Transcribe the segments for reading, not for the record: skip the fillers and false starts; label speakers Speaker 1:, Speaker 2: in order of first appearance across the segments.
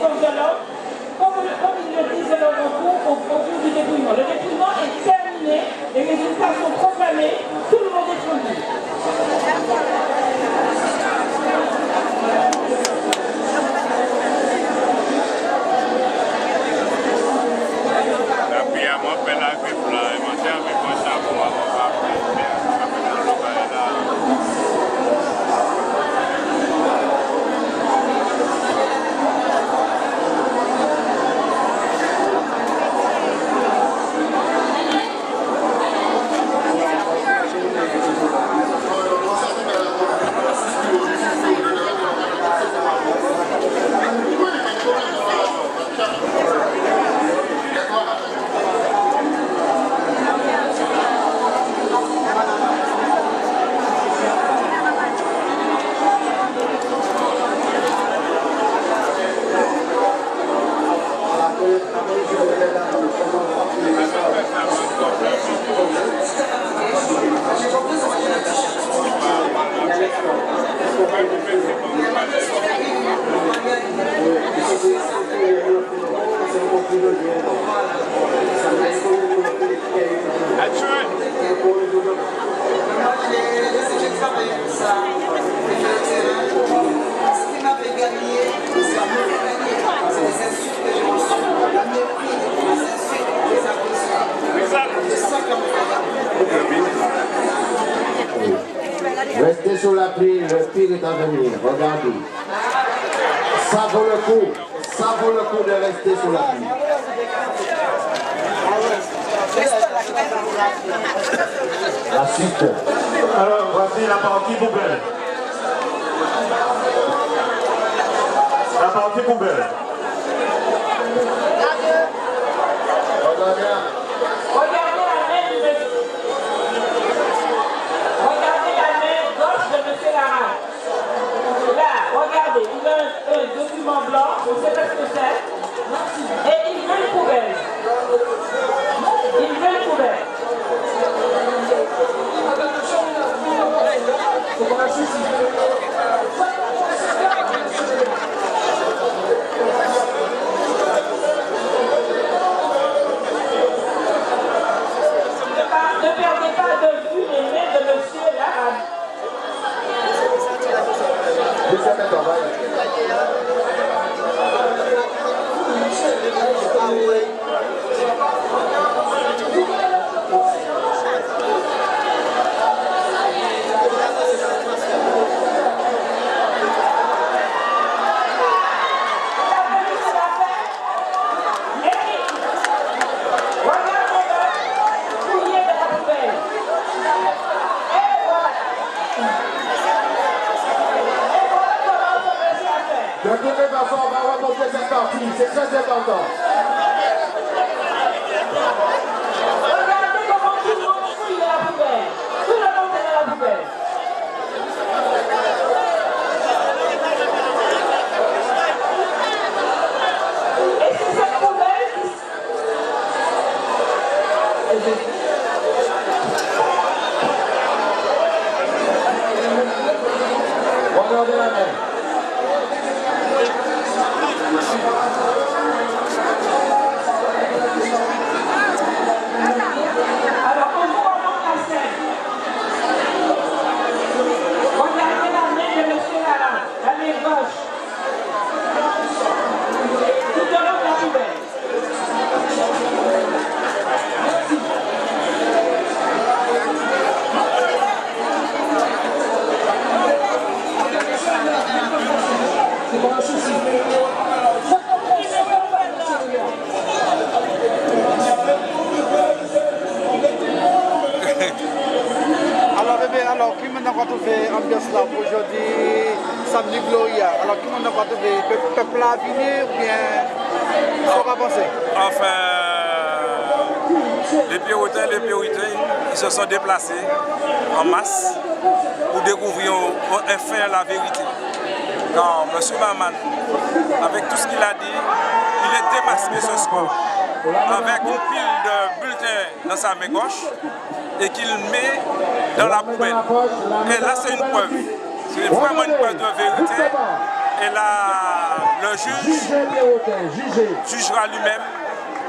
Speaker 1: sont violentes, comme ils le disent dans leur recours au cours du dépouillement. Le dépouillement est terminé, les résultats sont proclamés, tout le monde est tranquille.
Speaker 2: Restez sous la pluie, le pire est à venir, regardez. Ça vaut le coup de rester sous la pluie. La suite.
Speaker 3: Alors, voici la partie poubelle. La partie poubelle.
Speaker 1: Regardez la main gauche de M. Lara. Là, regardez, il a un document blanc, on ne sait pas ce que c'est. Et il veut une poubelle. Il veut une poubelle. Ne perdez pas de vue les mains de M. Lara.
Speaker 2: De toute façon, on va remonter cette partie, c'est très important.
Speaker 1: Regardez comment tout le monde fouille dans la poubelle. Tout le monde est dans la poubelle. Et c'est cette poubelle qui...
Speaker 2: Regardez la main.
Speaker 1: Alors, on vous remonte la scène. Regardez la main de M. Lara, la main gauche. Tout le long de la poubelle. C'est pas un souci.
Speaker 4: Alors bébé, alors qui maintenant quand on fait ambiance là aujourd'hui, samedi Gloria, alors qui maintenant quand on fait peuple à venir ou bien ça va penser?
Speaker 5: Enfin, les priorités, ils se sont déplacés en masse pour découvrir enfin la vérité. Car M. Maman, avec tout ce qu'il a dit, il est démasqué ce soir, avec une pile de bulletins dans sa main gauche et qu'il met dans la poubelle. Et là, c'est une preuve. C'est vraiment une preuve de vérité. Et là, le Le juge
Speaker 2: Jugez Pérotin, jugez.
Speaker 5: jugera lui-même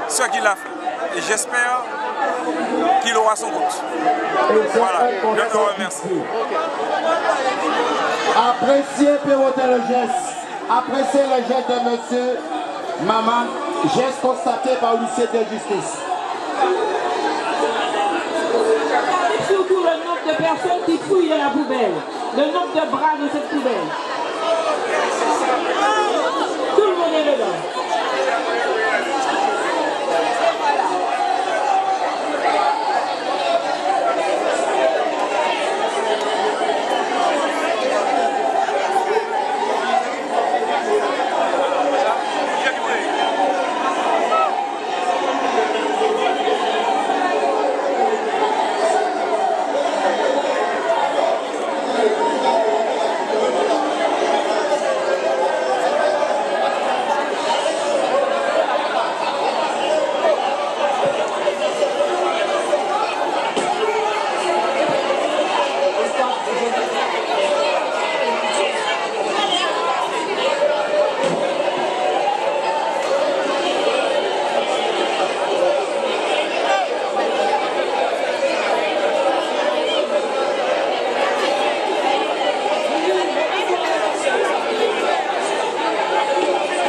Speaker 5: ce qu'il a fait. Et j'espère qu'il aura son compte. Voilà, je te remercie.
Speaker 2: Appréciez Pérotin le geste. Appréciez le geste de monsieur Maman. Geste constaté par l'huissier de justice.
Speaker 1: Regardez surtout le nombre de personnes qui fouillent dans la poubelle. Le nombre de bras de cette poubelle. Tout le monde est dedans.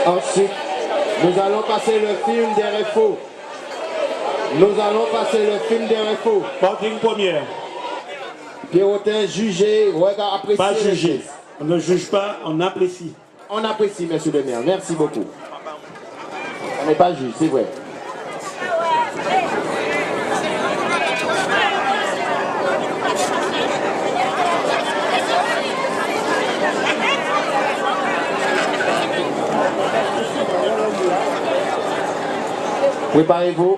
Speaker 2: Ensuite, nous allons passer le film des refos. Nous allons passer le film des refos.
Speaker 3: Partie première.
Speaker 2: Pérotin, jugez, regardez, appréciez.
Speaker 3: Pas
Speaker 2: le
Speaker 3: juger.
Speaker 2: geste.
Speaker 3: On ne juge pas, on apprécie.
Speaker 2: On apprécie, monsieur le maire. Merci beaucoup. On n'est pas juge, c'est vrai. Préparez-vous.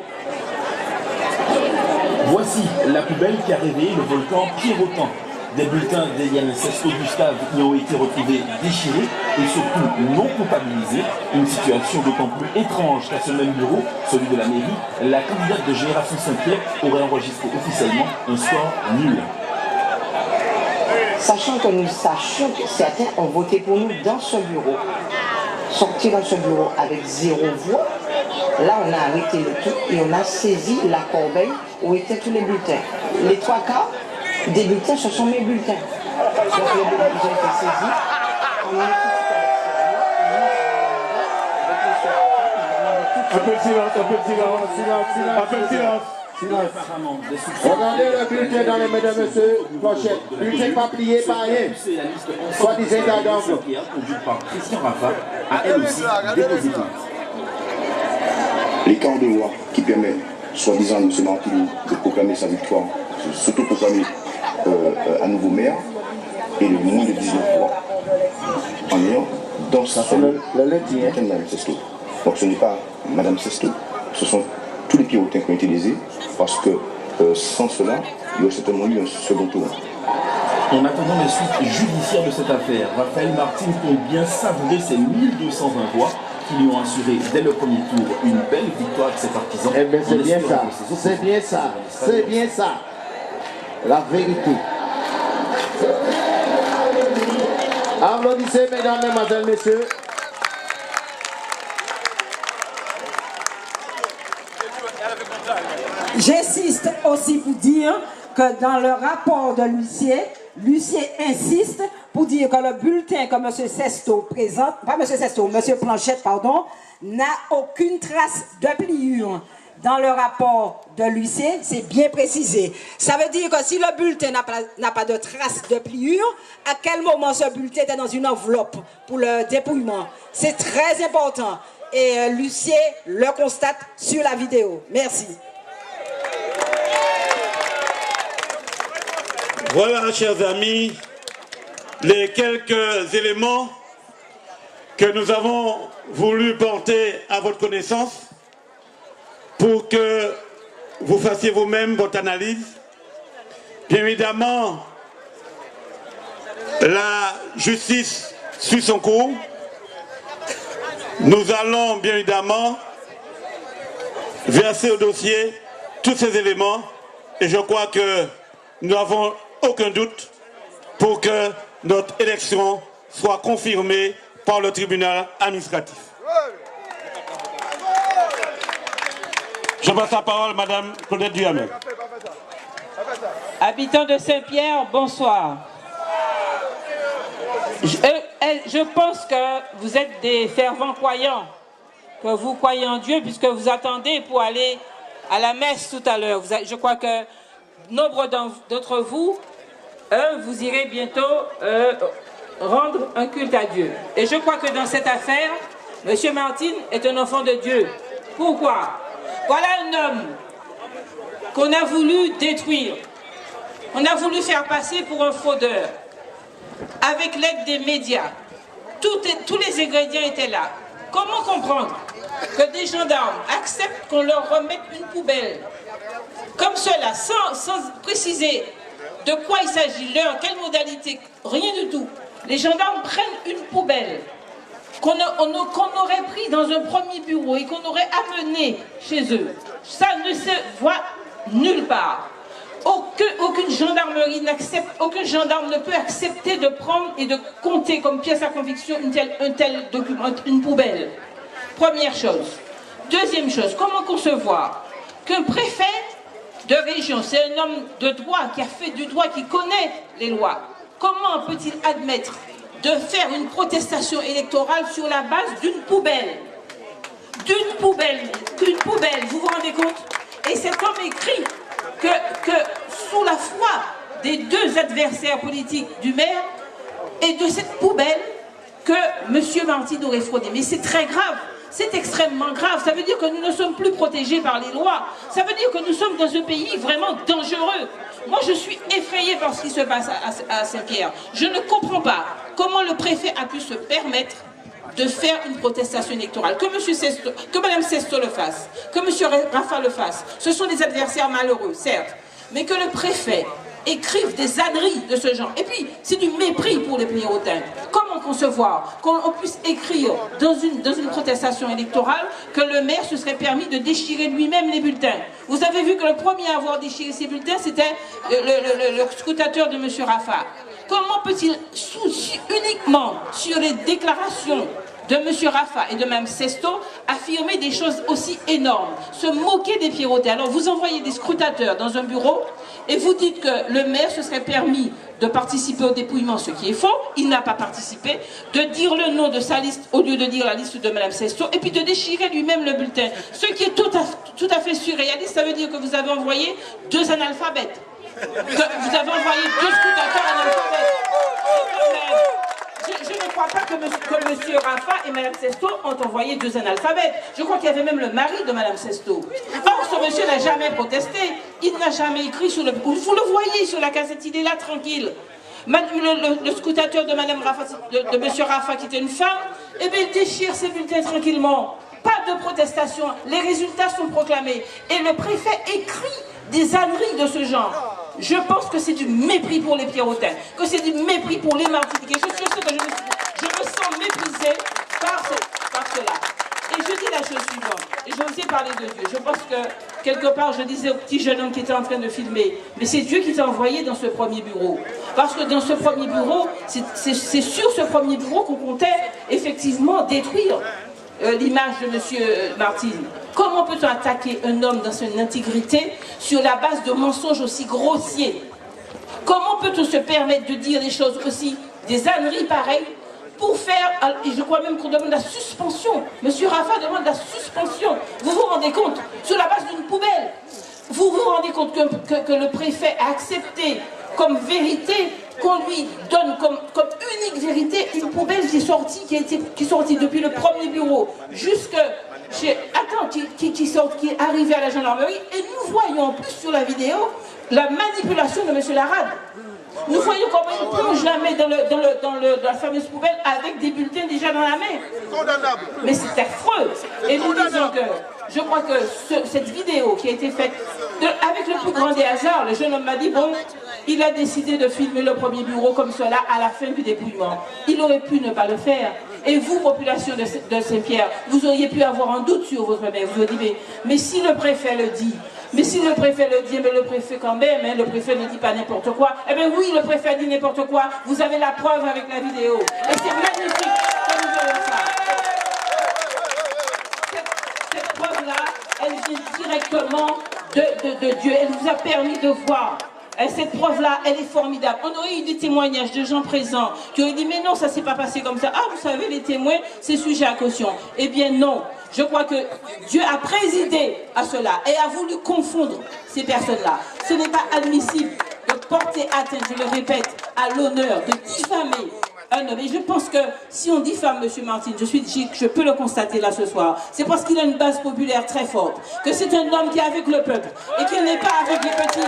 Speaker 6: Voici la poubelle qui a réveillé le volcan Pierrotin. Des bulletins d'Eliane Sesto Gustave y ont été retrouvés déchirés et surtout non comptabilisés. Une situation d'autant plus étrange qu'à ce même bureau, celui de la mairie, la candidate de Génération Saint-Pierre aurait enregistré officiellement un score nul.
Speaker 7: Sachant que nous sachions que certains ont voté pour nous dans ce bureau. Sortir de ce bureau avec 0 voix, là on a arrêté le tout et on a saisi la corbeille où étaient tous les bulletins. Les 3 quarts des bulletins, ce sont mes bulletins. Donc les bulletins ont été saisis. On a
Speaker 3: Un peu de silence, un peu de silence. Un peu de silence.
Speaker 2: Regardez le bulletin dans les mains de monsieur Planchette. Bulletin pas plié par rien. Soit disant d'angle.
Speaker 6: Conduite par Christian Rafa, a elle aussi déposé plainte.
Speaker 8: Les camps de loi qui permettent, soi-disant, à M. Martin de proclamer sa victoire, surtout proclamer à nouveau maire, et le moins de 19 voix en ayant dans sa famille Mme Sesto. Donc ce n'est pas Mme Sesto, ce sont tous les Pierrotins qui ont été lésés, parce que sans cela, il y aurait certainement eu un second tour.
Speaker 6: En attendant les suites judiciaires de cette affaire, Raphaël Martin compte bien savourer ses 1220 voix qui lui ont assuré dès le premier tour une belle victoire de ses partisans.
Speaker 2: Eh bien c'est bien ça, c'est bien ça, c'est bien ça. La vérité. Applaudissez mesdames, mesdemoiselles, messieurs.
Speaker 9: J'insiste aussi pour dire que dans le rapport de l'huissier insiste pour dire que le bulletin que M. Sesto présente, pas M. Sesto, M. Planchette, pardon, n'a aucune trace de pliure. Dans le rapport de l'huissier, c'est bien précisé. Ça veut dire que si le bulletin n'a pas de trace de pliure, à quel moment ce bulletin était dans une enveloppe pour le dépouillement? C'est très important. Et l'huissier le constate sur la vidéo. Merci.
Speaker 3: Voilà, chers amis, les quelques éléments que nous avons voulu porter à votre connaissance pour que vous fassiez vous-même votre analyse. Bien évidemment, la justice suit son cours. Nous allons bien évidemment verser au dossier tous ces éléments et je crois que nous n'avons aucun doute pour que notre élection soit confirmée par le tribunal administratif. Je passe la parole à Madame Claudette Duhamel.
Speaker 1: Habitants de Saint-Pierre, bonsoir. Je pense que vous êtes des fervents croyants, que vous croyez en Dieu puisque vous attendez pour aller à la messe tout à l'heure. Je crois que nombre d'entre vous, vous irez bientôt rendre un culte à Dieu. Et je crois que dans cette affaire, M. Martin est un enfant de Dieu. Pourquoi? Voilà un homme qu'on a voulu détruire. On a voulu faire passer pour un fraudeur. Avec l'aide des médias, tous les ingrédients étaient là. Comment comprendre que des gendarmes acceptent qu'on leur remette une poubelle comme cela, sans préciser de quoi il s'agit, l'heure, quelle modalité, rien du tout. Les gendarmes prennent une poubelle qu'on aurait pris dans un premier bureau et qu'on aurait amené chez eux. Ça ne se voit nulle part. Aucune gendarmerie n'accepte, aucun gendarme ne peut accepter de prendre et de compter comme pièce à conviction un tel document, une poubelle. Première chose. Deuxième chose, comment concevoir qu'un préfet de région, c'est un homme de droit qui a fait du droit, qui connaît les lois. Comment peut-il admettre de faire une protestation électorale sur la base d'une poubelle? D'une poubelle, vous vous rendez compte? Et cet homme écrit que sous la foi des deux adversaires politiques du maire et de cette poubelle que M. Martin aurait fraudé. Mais c'est très grave, c'est extrêmement grave. Ça veut dire que nous ne sommes plus protégés par les lois. Ça veut dire que nous sommes dans un pays vraiment dangereux. Moi, je suis effrayée par ce qui se passe à Saint-Pierre. Je ne comprends pas comment le préfet a pu se permettre de faire une protestation électorale, que Mme Sesto le fasse, que M. Rafa le fasse. Ce sont des adversaires malheureux, certes, mais que le préfet écrive des âneries de ce genre. Et puis, c'est du mépris pour les Pierrotins. Comment concevoir qu'on puisse écrire dans une protestation électorale que le maire se serait permis de déchirer lui-même les bulletins? Vous avez vu que le premier à avoir déchiré ses bulletins, c'était le scrutateur de M. Rafa. Comment peut-il, uniquement sur les déclarations de M. Rafa et de Mme Sesto, affirmer des choses aussi énormes, se moquer des Pierrotins? Alors vous envoyez des scrutateurs dans un bureau et vous dites que le maire se serait permis de participer au dépouillement, ce qui est faux, il n'a pas participé, de dire le nom de sa liste au lieu de dire la liste de Mme Sesto, et puis de déchirer lui-même le bulletin. Ce qui est tout à fait surréaliste, ça veut dire que vous avez envoyé deux analphabètes. Vous avez envoyé deux scrutateurs analphabètes. Je ne crois pas que M. Rafa et Mme Sesto ont envoyé deux analphabètes. Je crois qu'il y avait même le mari de Mme Sesto. Or, ce monsieur n'a jamais protesté. Il n'a jamais écrit sur le... Vous le voyez sur la cassette, il est là tranquille. Le scrutateur de Mme Rafa, de M. Rafa, qui était une femme, eh bien, il déchire ses bulletins tranquillement. Pas de protestation. Les résultats sont proclamés. Et le préfet écrit des âneries de ce genre. Je pense que c'est du mépris pour les Pierrotins, que c'est du mépris pour les Martiniquais. Je suis sûre que je me sens méprisée par cela. Et je dis la chose suivante, et je vous ai parlé de Dieu. Je pense que, quelque part, je disais au petit jeune homme qui était en train de filmer, mais c'est Dieu qui t'a envoyé dans ce premier bureau. Parce que dans ce premier bureau, c'est sur ce premier bureau qu'on comptait effectivement détruire l'image de M. Martin. Comment peut-on attaquer un homme dans son intégrité sur la base de mensonges aussi grossiers? Comment peut-on se permettre de dire des choses aussi, des âneries pareilles, pour faire, et je crois même qu'on demande la suspension. M. Rafa demande la suspension. Vous vous rendez compte? Sur la base d'une poubelle. Vous vous rendez compte que le préfet a accepté comme vérité, qu'on lui donne comme unique vérité une poubelle qui est sortie depuis le premier bureau jusque chez... Attends, qui est arrivé à la gendarmerie, et nous voyons en plus sur la vidéo la manipulation de M. Larade. Nous voyons comment il plonge la main dans la fameuse poubelle avec des bulletins déjà dans la main. Condamnable. Mais c'est affreux. Et nous disons que je crois que cette vidéo qui a été faite avec le plus grand des hasards, le jeune homme m'a dit, bon, il a décidé de filmer le premier bureau comme cela à la fin du dépouillement. Il aurait pu ne pas le faire. Et vous, population de Saint-Pierre, vous auriez pu avoir un doute sur votre mère. Vous auriez dit, mais si le préfet le dit, mais le préfet quand même, hein, le préfet ne dit pas n'importe quoi. Eh bien oui, le préfet dit n'importe quoi. Vous avez la preuve avec la vidéo. Et c'est magnifique que nous vraiment de Dieu. Elle vous a permis de voir. Et cette preuve-là, elle est formidable. On aurait eu des témoignages de gens présents qui auraient dit, mais non, ça ne s'est pas passé comme ça. Ah, vous savez, les témoins, c'est sujet à caution. Eh bien non, je crois que Dieu a présidé à cela et a voulu confondre ces personnes-là. Ce n'est pas admissible de porter atteinte, je le répète, à l'honneur, de diffamer un homme. Et je pense que si on diffame M. Martin, je peux le constater là ce soir, c'est parce qu'il a une base populaire très forte, que c'est un homme qui est avec le peuple et qu'il n'est pas avec les petits.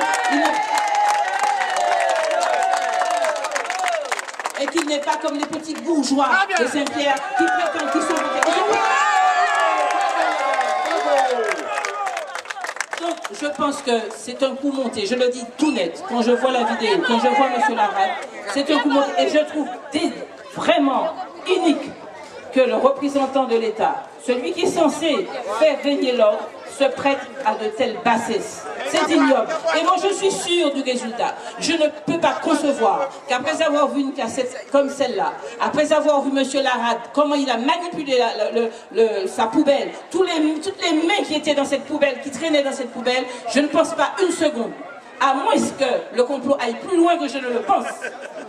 Speaker 1: Et qu'il n'est pas comme les petits bourgeois de Saint-Pierre qui prétendent qu'ils sont... Donc, je pense que c'est un coup monté, je le dis tout net, quand je vois la vidéo, quand je vois M. Larade, c'est un coup monté. Et je trouve vraiment unique que le représentant de l'État, celui qui est censé faire régner l'ordre, se prête à de telles bassesses. C'est ignoble. Et moi, je suis sûre du résultat. Je ne peux pas concevoir qu'après avoir vu une cassette comme celle-là, après avoir vu M. Larade, comment il a manipulé sa poubelle, toutes les mains qui étaient dans cette poubelle, qui traînaient dans cette poubelle, je ne pense pas une seconde, à moins que le complot aille plus loin que je ne le pense.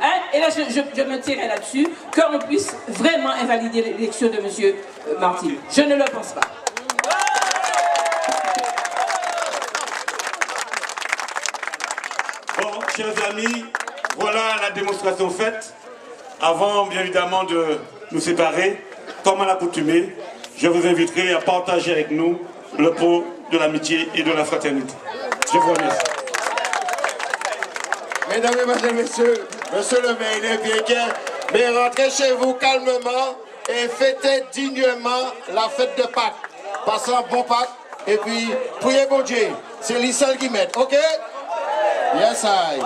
Speaker 1: Hein? Et là, je me tirerai là-dessus, qu'on puisse vraiment invalider l'élection de M. Martin. Je ne le pense pas.
Speaker 3: Bon, chers amis, voilà la démonstration faite. Avant, bien évidemment, de nous séparer, comme à l'accoutumée, je vous inviterai à partager avec nous le pot de l'amitié et de la fraternité. Je vous remercie.
Speaker 2: Mesdames et messieurs, monsieur le maire, il est vieux, mais rentrez chez vous calmement et fêtez dignement la fête de Pâques. Passez un bon Pâques et puis priez bon Dieu. C'est l'Issel qui met, ok? Yes, I.